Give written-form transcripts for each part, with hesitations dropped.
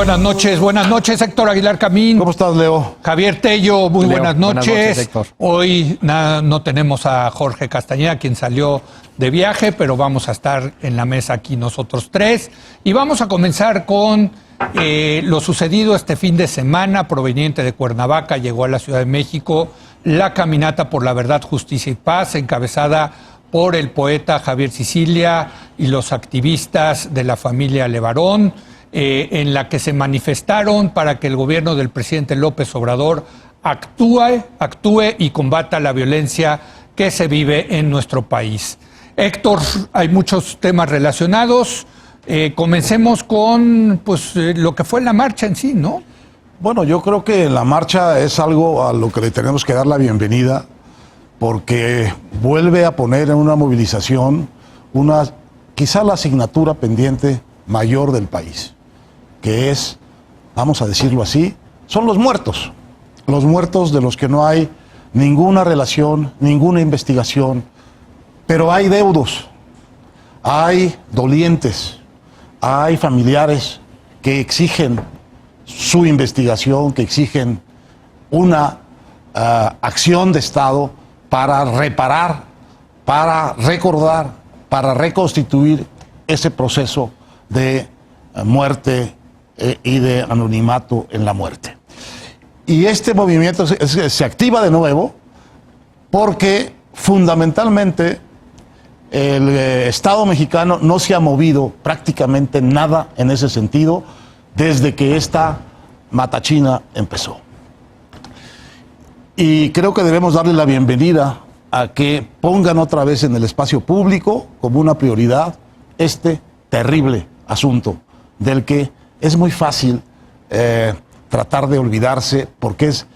Buenas noches, Héctor Aguilar Camín. ¿Cómo estás, Leo? Javier Tello, muy Leo, buenas noches. Héctor. Hoy no tenemos a Jorge Castañeda, quien salió de viaje, pero vamos a estar en la mesa aquí nosotros tres. Y vamos a comenzar con lo sucedido este fin de semana, proveniente de Cuernavaca, llegó a la Ciudad de México la Caminata por la Verdad, Justicia y Paz, encabezada por el poeta Javier Sicilia y los activistas de la familia Levarón, en la que se manifestaron para que el gobierno del presidente López Obrador actúe y combata la violencia que se vive en nuestro país. Héctor, hay muchos temas relacionados. Comencemos con lo que fue la marcha en sí, ¿no? Bueno, yo creo que la marcha es algo a lo que le tenemos que dar la bienvenida, porque vuelve a poner en una movilización quizá la asignatura pendiente mayor del país, que es, vamos a decirlo así, son los muertos de los que no hay ninguna relación, ninguna investigación, pero hay deudos, hay dolientes, hay familiares que exigen su investigación, que exigen una acción de Estado para reparar, para recordar, para reconstituir ese proceso de muerte y de anonimato en la muerte. Y este movimiento se activa de nuevo porque fundamentalmente el Estado mexicano no se ha movido prácticamente nada en ese sentido desde que esta matachina empezó. Y creo que debemos darle la bienvenida a que pongan otra vez en el espacio público como una prioridad este terrible asunto del que es muy fácil tratar de olvidarse, porque es,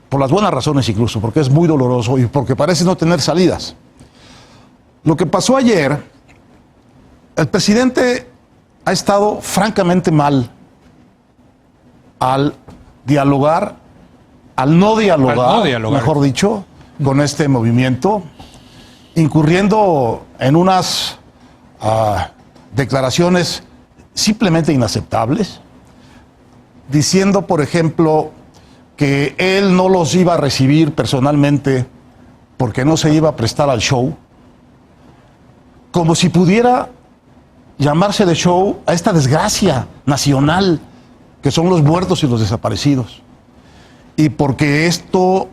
por las buenas razones incluso, porque es muy doloroso y porque parece no tener salidas. Lo que pasó ayer, el presidente ha estado francamente mal al no dialogar, mejor dicho, con este movimiento, incurriendo en unas declaraciones simplemente inaceptables, diciendo, por ejemplo, que él no los iba a recibir personalmente porque no se iba a prestar al show, como si pudiera llamarse de show a esta desgracia nacional que son los muertos y los desaparecidos, y porque esto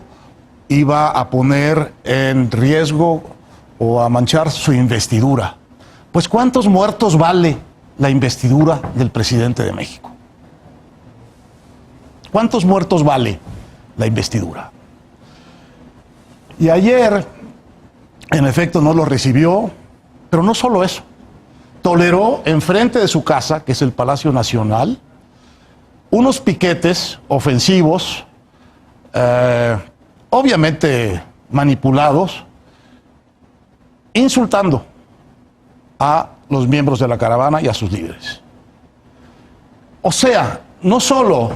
iba a poner en riesgo o a manchar su investidura. Pues ¿cuántos muertos vale la investidura del presidente de México? ¿Cuántos muertos vale la investidura? Y ayer, en efecto, no lo recibió, pero no solo eso. Toleró enfrente de su casa, que es el Palacio Nacional, unos piquetes ofensivos, obviamente manipulados, insultando a los miembros de la caravana y a sus líderes. O sea, no solo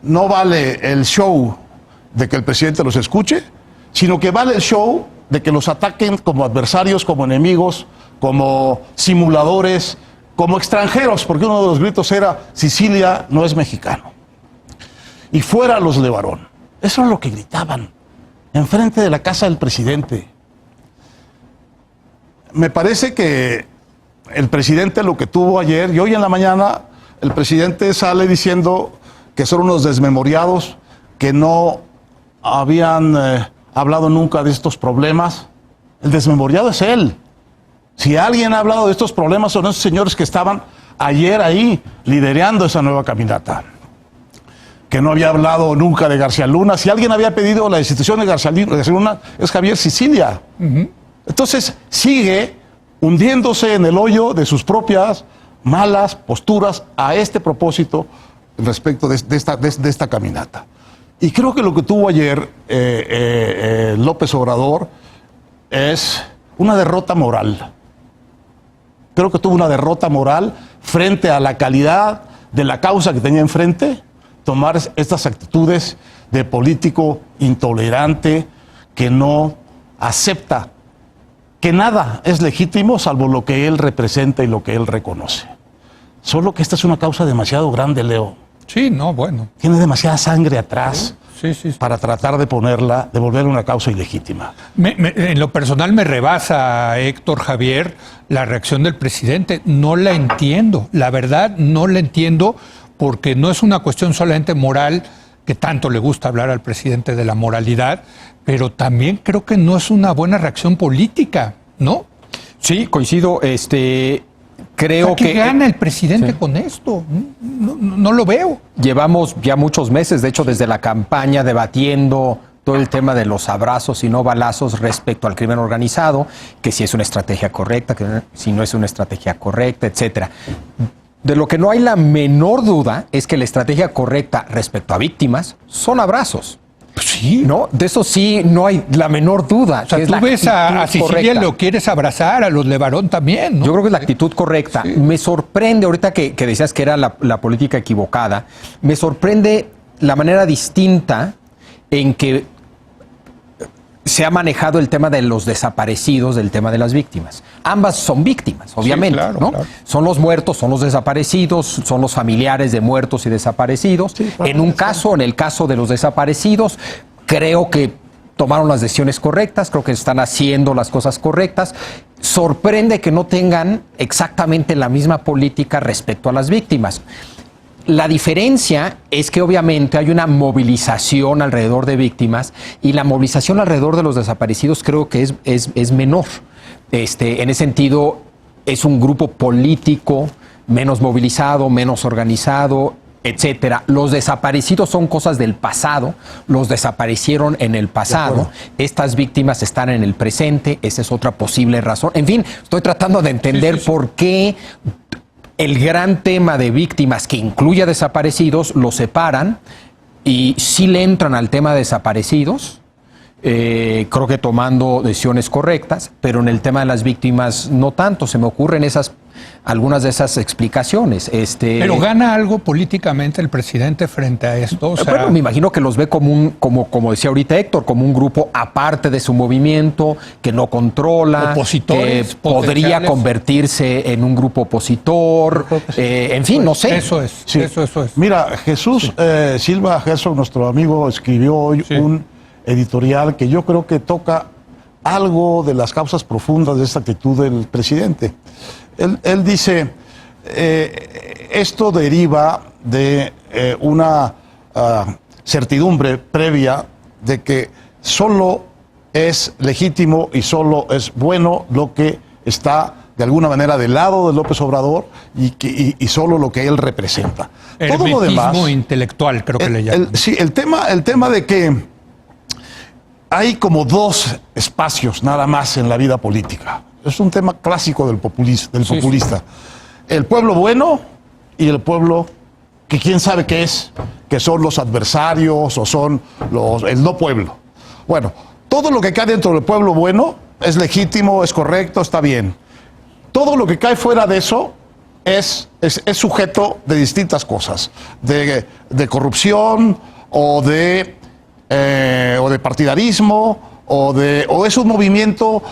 no vale el show de que el presidente los escuche, sino que vale el show de que los ataquen como adversarios, como enemigos, como simuladores, como extranjeros, porque uno de los gritos era: Sicilia no es mexicano. Y fuera los Levarón. Eso es lo que gritaban enfrente de la casa del presidente. Me parece que el presidente lo que tuvo ayer, y hoy en la mañana el presidente sale diciendo que son unos desmemoriados, que no habían hablado nunca de estos problemas. El desmemoriado es él. Si alguien ha hablado de estos problemas, son esos señores que estaban ayer ahí liderando esa nueva caminata. Que no había hablado nunca de García Luna. Si alguien había pedido la destitución de García Luna, es Javier Sicilia. Entonces sigue hundiéndose en el hoyo de sus propias malas posturas a este propósito respecto de esta caminata. Y creo que lo que tuvo ayer López Obrador es una derrota moral. Creo que tuvo una derrota moral frente a la calidad de la causa que tenía enfrente, tomar estas actitudes de político intolerante que no acepta que nada es legítimo salvo lo que él representa y lo que él reconoce. Solo que esta es una causa demasiado grande, Leo. Sí, no, bueno. Tiene demasiada sangre atrás Sí. para tratar de ponerla, de volverla una causa ilegítima. En lo personal me rebasa, Héctor Javier, la reacción del presidente. No la entiendo. La verdad, no la entiendo porque no es una cuestión solamente moral, que tanto le gusta hablar al presidente de la moralidad, pero también creo que no es una buena reacción política, ¿no? Sí, coincido. Creo ¿Qué que gana el presidente con esto? No lo veo. llevamos ya muchos meses, de hecho, desde la campaña debatiendo todo el tema de los abrazos y no balazos respecto al crimen organizado, que si es una estrategia correcta, que si no es una estrategia correcta, etcétera. De lo que no hay la menor duda es que la estrategia correcta respecto a víctimas son abrazos. Sí. ¿No? De eso sí no hay la menor duda. O sea, que tú es ves la a actitud Sicilia, correcta. lo quieres abrazar, a los Levarón también, ¿no? Yo creo que es la actitud correcta. Sí. Me sorprende, ahorita que decías que era la política equivocada, me sorprende la manera distinta en que se ha manejado el tema de los desaparecidos del tema de las víctimas. Ambas son víctimas, obviamente, claro, ¿no? claro. Son los muertos, son los desaparecidos, son los familiares de muertos y desaparecidos. Sí, claro, en un sí. caso, en el caso de los desaparecidos, creo que tomaron las decisiones correctas, creo que están haciendo las cosas correctas. Sorprende que no tengan exactamente la misma política respecto a las víctimas. La diferencia es que obviamente hay una movilización alrededor de víctimas y la movilización alrededor de los desaparecidos creo que es menor. En ese sentido, es un grupo político menos movilizado, menos organizado, etcétera. Los desaparecidos son cosas del pasado, los desaparecieron en el pasado, estas víctimas están en el presente, esa es otra posible razón. En fin, estoy tratando de entender por qué el gran tema de víctimas que incluye a desaparecidos lo separan y sí le entran al tema de desaparecidos, creo que tomando decisiones correctas, pero en el tema de las víctimas no tanto. Se me ocurren algunas de esas explicaciones. Pero gana algo políticamente el presidente frente a esto. O sea, bueno, me imagino que los ve como decía ahorita Héctor, como un grupo aparte de su movimiento, que no controla, opositores que podría potenciales. convertirse en un grupo opositor, en fin, no sé. Eso es, Sí. eso es. Mira, Jesús Silva Herzog, nuestro amigo, escribió hoy un editorial que yo creo que toca algo de las causas profundas de esta actitud del presidente. Él dice, esto deriva de una certidumbre previa de que solo es legítimo y solo es bueno lo que está de alguna manera del lado de López Obrador y solo lo que él representa. Todo lo demás, Hermetismo intelectual, creo que le llaman. sí, el tema de que hay como dos espacios nada más en la vida política. Es un tema clásico del populista. El pueblo bueno y el pueblo que quién sabe qué es, que son los adversarios o son el no pueblo. Bueno, todo lo que cae dentro del pueblo bueno es legítimo, es correcto, está bien. Todo lo que cae fuera de eso es sujeto de distintas cosas, de corrupción o de partidarismo o es un movimiento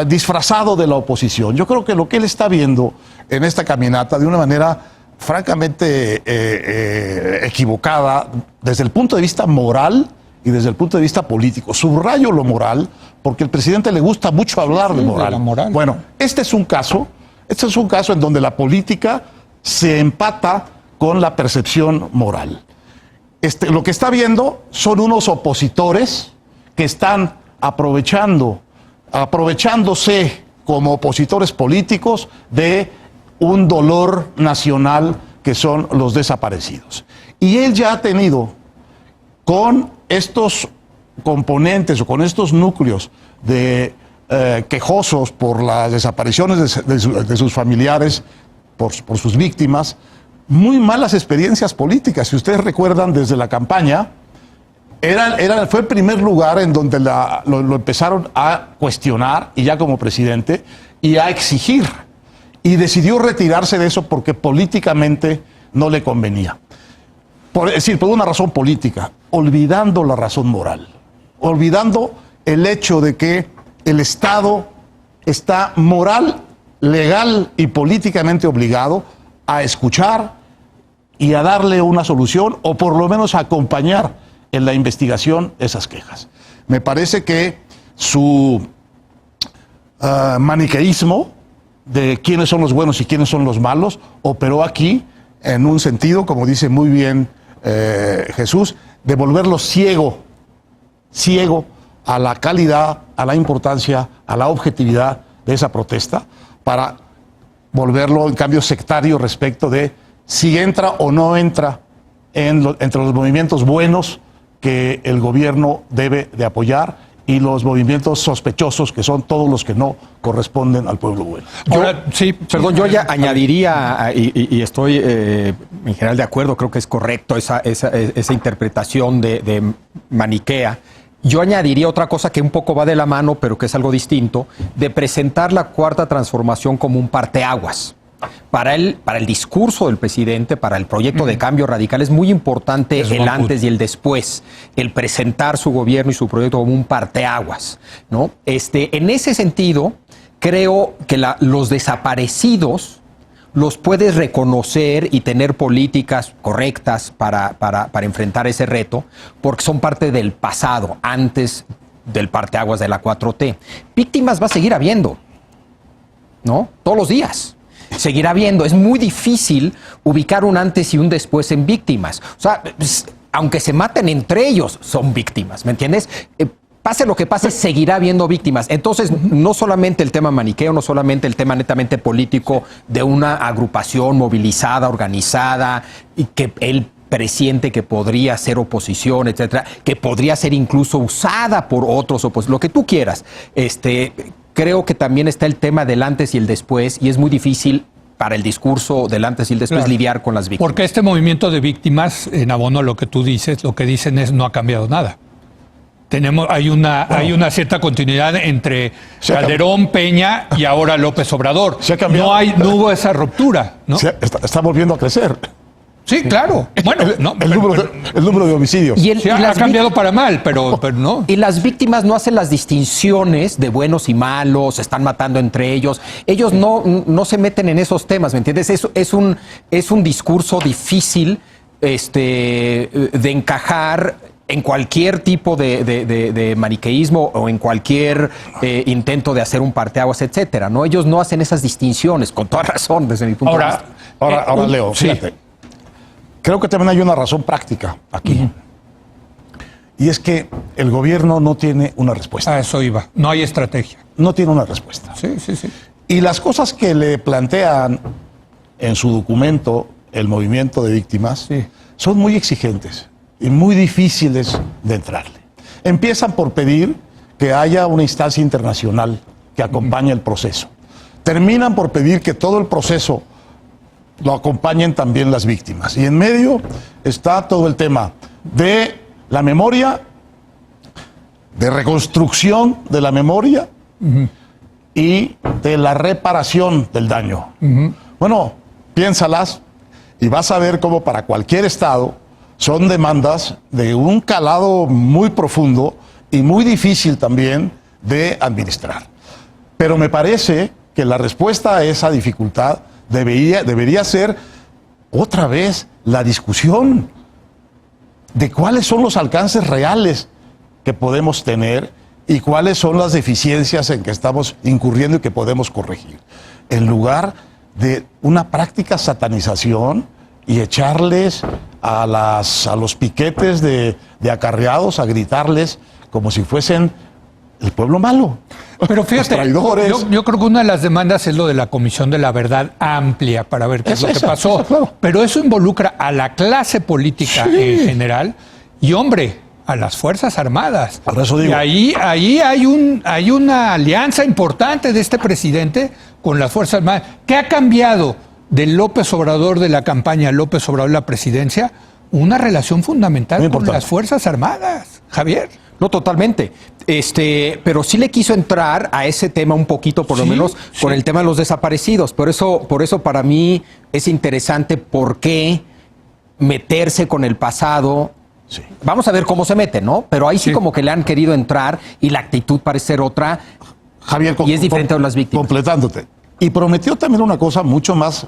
disfrazado de la oposición. Yo creo que lo que él está viendo en esta caminata de una manera francamente equivocada desde el punto de vista moral y desde el punto de vista político. Subrayo lo moral porque al presidente le gusta mucho hablar de moral. de la moral. Bueno, este es un caso en donde la política se empata con la percepción moral. Lo que está viendo son unos opositores que están aprovechándose como opositores políticos de un dolor nacional que son los desaparecidos. Y él ya ha tenido con estos componentes o con estos núcleos de quejosos por las desapariciones de sus familiares, por sus víctimas, muy malas experiencias políticas. Si ustedes recuerdan, desde la campaña, fue el primer lugar en donde lo empezaron a cuestionar, y ya como presidente, y a exigir. Y decidió retirarse de eso porque políticamente no le convenía. Es decir, por una razón política, olvidando la razón moral, olvidando el hecho de que el Estado está moral, legal y políticamente obligado a escuchar y a darle una solución, o por lo menos a acompañar en la investigación esas quejas. Me parece que su maniqueísmo de quiénes son los buenos y quiénes son los malos operó aquí en un sentido, como dice muy bien Jesús, de volverlo ciego a la calidad, a la importancia, a la objetividad de esa protesta, para volverlo en cambio sectario respecto de si entra o no entra entre los movimientos buenos que el gobierno debe de apoyar y los movimientos sospechosos, que son todos los que no corresponden al pueblo bueno. Ahora, Perdón, yo ya añadiría, y estoy en general de acuerdo, creo que es correcto esa interpretación de maniquea. Yo añadiría otra cosa que un poco va de la mano, pero que es algo distinto, de presentar la Cuarta Transformación como un parteaguas. Para el discurso del presidente, para el proyecto de cambio radical, es muy importante el antes y el después, el presentar su gobierno y su proyecto como un parteaguas, ¿no? En ese sentido, creo que los desaparecidos los puedes reconocer y tener políticas correctas para enfrentar ese reto, porque son parte del pasado, antes del parteaguas de la 4T. Víctimas va a seguir habiendo, ¿no? Todos los días. Seguirá habiendo. Es muy difícil ubicar un antes y un después en víctimas. O sea, aunque se maten entre ellos, son víctimas, ¿me entiendes? Pase lo que pase, seguirá habiendo víctimas. Entonces, no solamente el tema maniqueo, no solamente el tema netamente político de una agrupación movilizada, organizada, y que él presiente que podría ser oposición, etcétera, que podría ser incluso usada por otros opositores, lo que tú quieras. Creo que también está el tema del antes y el después, y es muy difícil para el discurso del antes y el después lidiar con las víctimas. Porque este movimiento de víctimas, en abono a lo que tú dices, lo que dicen es no ha cambiado nada. Hay una cierta continuidad entre Calderón, Peña y ahora López Obrador. No hubo esa ruptura, ¿no? Está volviendo a crecer. Sí, claro. Bueno, el número de homicidios. Ha cambiado para mal, pero no. Y las víctimas no hacen las distinciones de buenos y malos, se están matando entre ellos. Ellos no se meten en esos temas, ¿me entiendes? Es un discurso difícil de encajar en cualquier tipo de maniqueísmo o en cualquier intento de hacer un parteaguas, etcétera, ¿no? Ellos no hacen esas distinciones, con toda razón, desde mi punto de vista. Ahora, Leo, fíjate. Creo que también hay una razón práctica aquí. Y es que el gobierno no tiene una respuesta. A eso iba. No hay estrategia. No tiene una respuesta. Sí. Y las cosas que le plantean en su documento el movimiento de víctimas son muy exigentes y muy difíciles de entrarle. Empiezan por pedir que haya una instancia internacional que acompañe el proceso. Terminan por pedir que todo el proceso lo acompañen también las víctimas. Y en medio está todo el tema de la memoria, de reconstrucción de la memoria y de la reparación del daño. Bueno, piénsalas y vas a ver cómo para cualquier estado son demandas de un calado muy profundo y muy difícil también de administrar. Pero me parece que la respuesta a esa dificultad debería ser otra vez la discusión de cuáles son los alcances reales que podemos tener y cuáles son las deficiencias en que estamos incurriendo y que podemos corregir, en lugar de una práctica satanización y echarles a los piquetes de acarreados a gritarles como si fuesen el pueblo malo. Pero fíjate, yo creo que una de las demandas es lo de la Comisión de la Verdad amplia para ver qué es lo que pasó. Claro. Pero eso involucra a la clase política en general y, hombre, a las Fuerzas Armadas. Por eso digo. Y ahí hay una alianza importante de este presidente con las Fuerzas Armadas. ¿Qué ha cambiado del López Obrador de la campaña López Obrador de la presidencia? Una relación fundamental con las Fuerzas Armadas, Javier. No, totalmente. Pero sí le quiso entrar a ese tema un poquito, por lo menos, con el tema de los desaparecidos. Por eso para mí es interesante por qué meterse con el pasado. Sí. Vamos a ver cómo se mete, ¿no? Pero ahí sí como que le han querido entrar y la actitud parece ser otra. Javier, y es diferente de las víctimas. Completándote. Y prometió también una cosa mucho más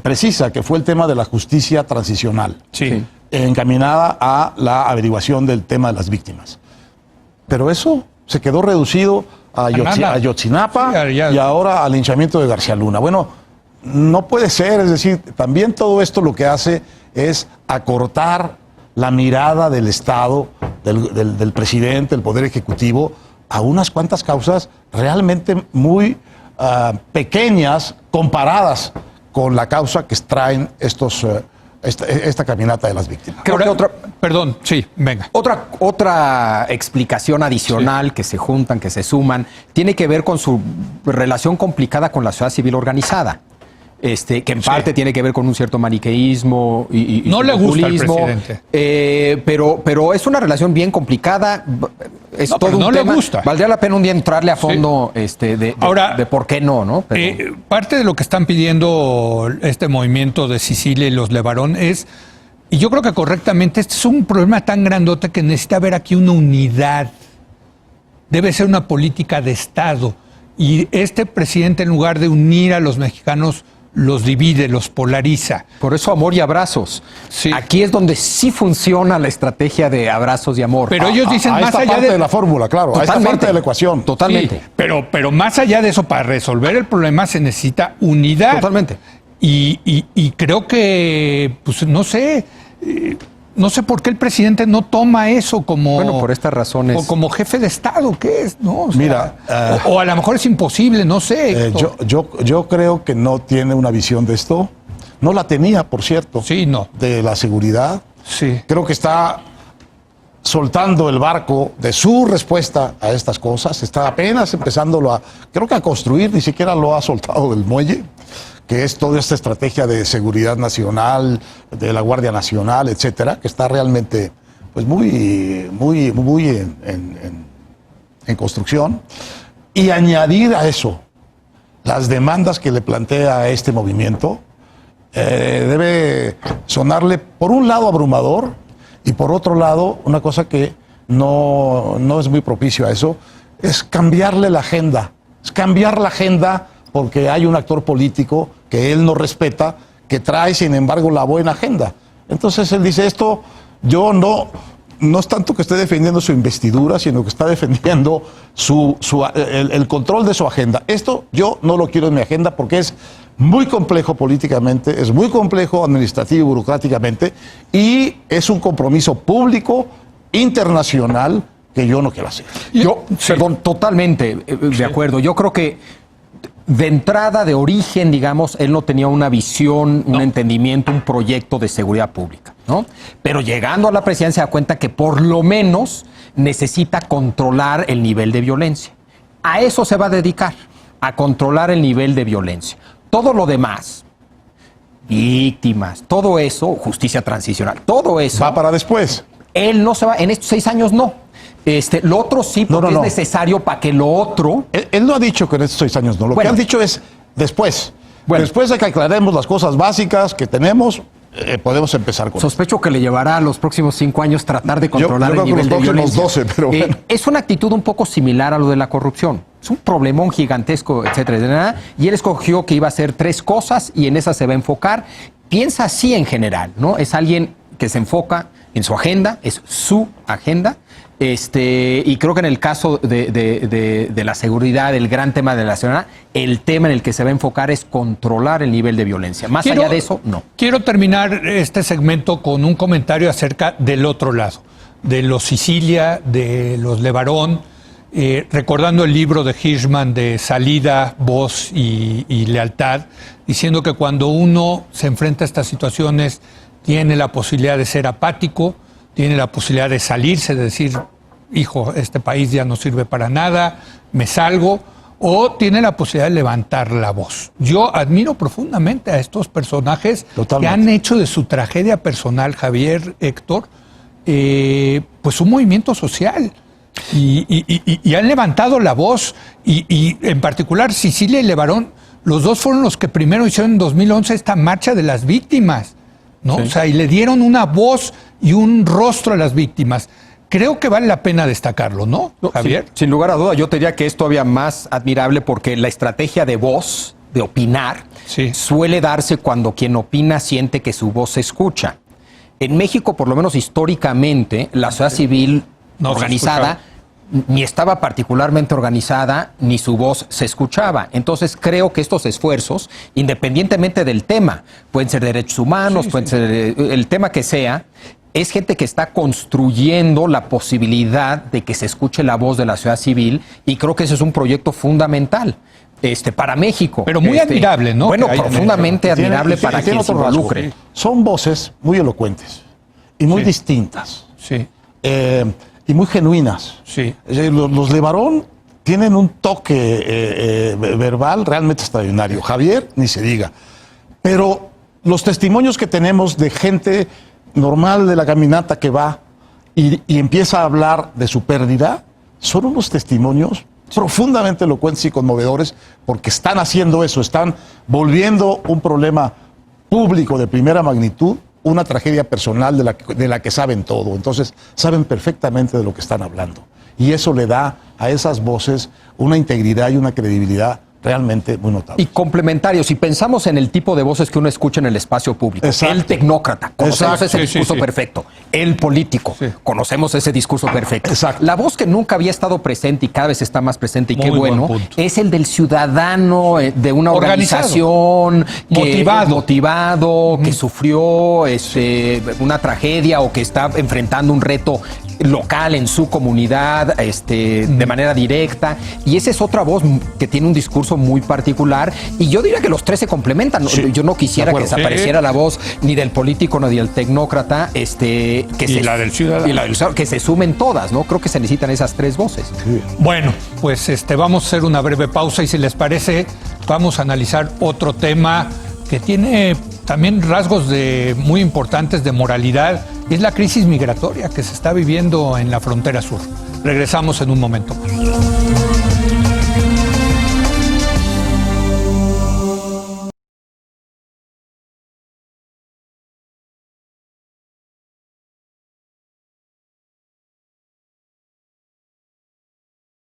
precisa, que fue el tema de la justicia transicional, Sí. encaminada a la averiguación del tema de las víctimas. Pero eso se quedó reducido a nada. Ayotzinapa Sí, ya. y ahora al linchamiento de García Luna. Bueno, no puede ser, es decir, también todo esto lo que hace es acortar la mirada del Estado, del presidente, del Poder Ejecutivo, a unas cuantas causas realmente muy pequeñas comparadas con la causa que traen esta caminata de las víctimas. Creo que otra- Perdón, sí, venga. Otra explicación adicional que se juntan, que se suman, tiene que ver con su relación complicada con la sociedad civil organizada. Que en parte tiene que ver con un cierto maniqueísmo y No su le gusta al populismo, presidente. pero es una relación bien complicada. Es No, todo pero un no le tema. gusta. Valdría la pena un día entrarle a fondo Ahora, de por qué no, Pero, parte de lo que están pidiendo este movimiento de Sicilia y los Levarón es, y yo creo que correctamente, este es un problema tan grandote que necesita haber aquí una unidad. Debe ser una política de Estado. Y este presidente, en lugar de unir a los mexicanos, los divide, los polariza. por eso amor y abrazos. Sí. Aquí es donde sí funciona la estrategia de abrazos y amor. Pero ellos dicen a más esta allá parte de la fórmula, claro, a esta Totalmente. parte de la ecuación. Totalmente. Sí, pero más allá de eso, para resolver el problema se necesita unidad. Totalmente. Y creo que, pues no sé por qué el presidente no toma eso como... Bueno, por estas razones. O como jefe de Estado, ¿qué es? ¿No? O sea, Mira, o a lo mejor es imposible, no sé. Héctor. Yo creo que no tiene una visión de esto. No la tenía, por cierto. Sí, no. De la seguridad. Sí. Creo que está soltando el barco de su respuesta a estas cosas. Está apenas empezándolo a construir, ni siquiera lo ha soltado del muelle, que es toda esta estrategia de seguridad nacional, de la Guardia Nacional, etcétera, que está realmente pues muy en construcción. Y añadir a eso las demandas que le plantea a este movimiento, debe sonarle, por un lado, abrumador, y por otro lado, una cosa que no es muy propicio a eso, es cambiarle la agenda. Es cambiar la agenda porque hay un actor político que él no respeta, que trae, sin embargo, la buena agenda. Entonces él dice, esto yo no es tanto que esté defendiendo su investidura, sino que está defendiendo el control de su agenda. Esto yo no lo quiero en mi agenda porque es muy complejo políticamente, es muy complejo administrativo y burocráticamente, y es un compromiso público, internacional, que yo no quiero hacer. Perdón, totalmente de acuerdo. Yo creo que de entrada, de origen, digamos, él no tenía una visión, un entendimiento, un proyecto de seguridad pública, ¿no? Pero llegando a la presidencia se da cuenta que por lo menos necesita controlar el nivel de violencia. A eso se va a dedicar, a controlar el nivel de violencia. Todo lo demás, víctimas, todo eso, justicia transicional, todo eso. Va para después. Él no se va, en estos 6 años no. Lo otro sí, porque es necesario para que lo otro... Él no ha dicho que en estos 6 años no. Lo que han dicho es después. Bueno. Después de que aclaremos las cosas básicas que tenemos, podemos empezar con Sospecho que le llevará a los próximos 5 años tratar de controlar yo el creo que nivel de los próximos violencia. 12, pero bueno. Es una actitud un poco similar a lo de la corrupción. Es un problemón gigantesco, etcétera, etcétera. Y él escogió que iba a hacer 3 cosas y en esas se va a enfocar. Piensa así en general, ¿no? Es alguien que se enfoca en su agenda, es su agenda. Y creo que en el caso de la seguridad, el gran tema de la seguridad, el tema en el que se va a enfocar es controlar el nivel de violencia. Más allá de eso, no. Quiero terminar este segmento con un comentario acerca del otro lado, de los Sicilia, de los Levarón, recordando el libro de Hirschman de Salida, Voz y Lealtad, diciendo que cuando uno se enfrenta a estas situaciones tiene la posibilidad de ser apático, tiene la posibilidad de salirse, de decir, hijo, este país ya no sirve para nada, me salgo, o tiene la posibilidad de levantar la voz. Yo admiro profundamente a estos personajes que han hecho de su tragedia personal, Javier, Héctor, pues un movimiento social. Y han levantado la voz, y en particular Sicilia y Levarón, los dos fueron los que primero hicieron en 2011 esta marcha de las víctimas, ¿no? Sí. O sea, y le dieron una voz y un rostro a las víctimas. Creo que vale la pena destacarlo, ¿no, Javier? Sin lugar a duda, yo te diría que es todavía más admirable porque la estrategia de voz de opinar, Sí. suele darse cuando quien opina siente que su voz se escucha. En México, por lo menos históricamente, la sociedad civil No se organizada ni estaba particularmente organizada, ni su voz se escuchaba. Entonces creo que estos esfuerzos, independientemente del tema, pueden ser derechos humanos, pueden ser el tema que sea, es gente que está construyendo la posibilidad de que se escuche la voz de la sociedad civil, y creo que ese es un proyecto fundamental para México. Pero muy admirable, ¿no? Bueno, Que haya- profundamente admirable para tiene quien se otro rasgo. involucre. Son voces muy elocuentes y muy Sí. distintas Sí, y muy genuinas. sí. Los Levarón tienen un toque verbal realmente extraordinario. Javier, ni se diga. Pero los testimonios que tenemos de gente normal de la caminata que va y empieza a hablar de su pérdida, son unos testimonios profundamente elocuentes y conmovedores, porque están haciendo eso, están volviendo un problema público de primera magnitud una tragedia personal de la que saben todo. Entonces, saben perfectamente de lo que están hablando. Y eso le da a esas voces una integridad y una credibilidad realmente muy notable. Y complementarios, si pensamos en el tipo de voces que uno escucha en el espacio público, Exacto. el tecnócrata, conocemos Exacto. ese Sí, discurso sí. perfecto, el político, Sí. conocemos ese discurso perfecto. Exacto. La voz que nunca había estado presente y cada vez está más presente, y qué Muy buen bueno, punto. es el del ciudadano de una Organizado. organización Motivado. que sufrió una tragedia o que está enfrentando un reto local en su comunidad de manera directa, y esa es otra voz que tiene un discurso muy particular, y yo diría que los tres se complementan. Sí, Yo no quisiera de que acuerdo. desapareciera la voz ni del político ni del tecnócrata, la del ciudadano. y la del ciudadano, que se sumen todas, ¿no? Creo que se necesitan esas tres voces. Bueno, pues vamos a hacer una breve pausa y si les parece, vamos a analizar otro tema que tiene también rasgos muy importantes de moralidad, es la crisis migratoria que se está viviendo en la frontera sur. Regresamos en un momento más.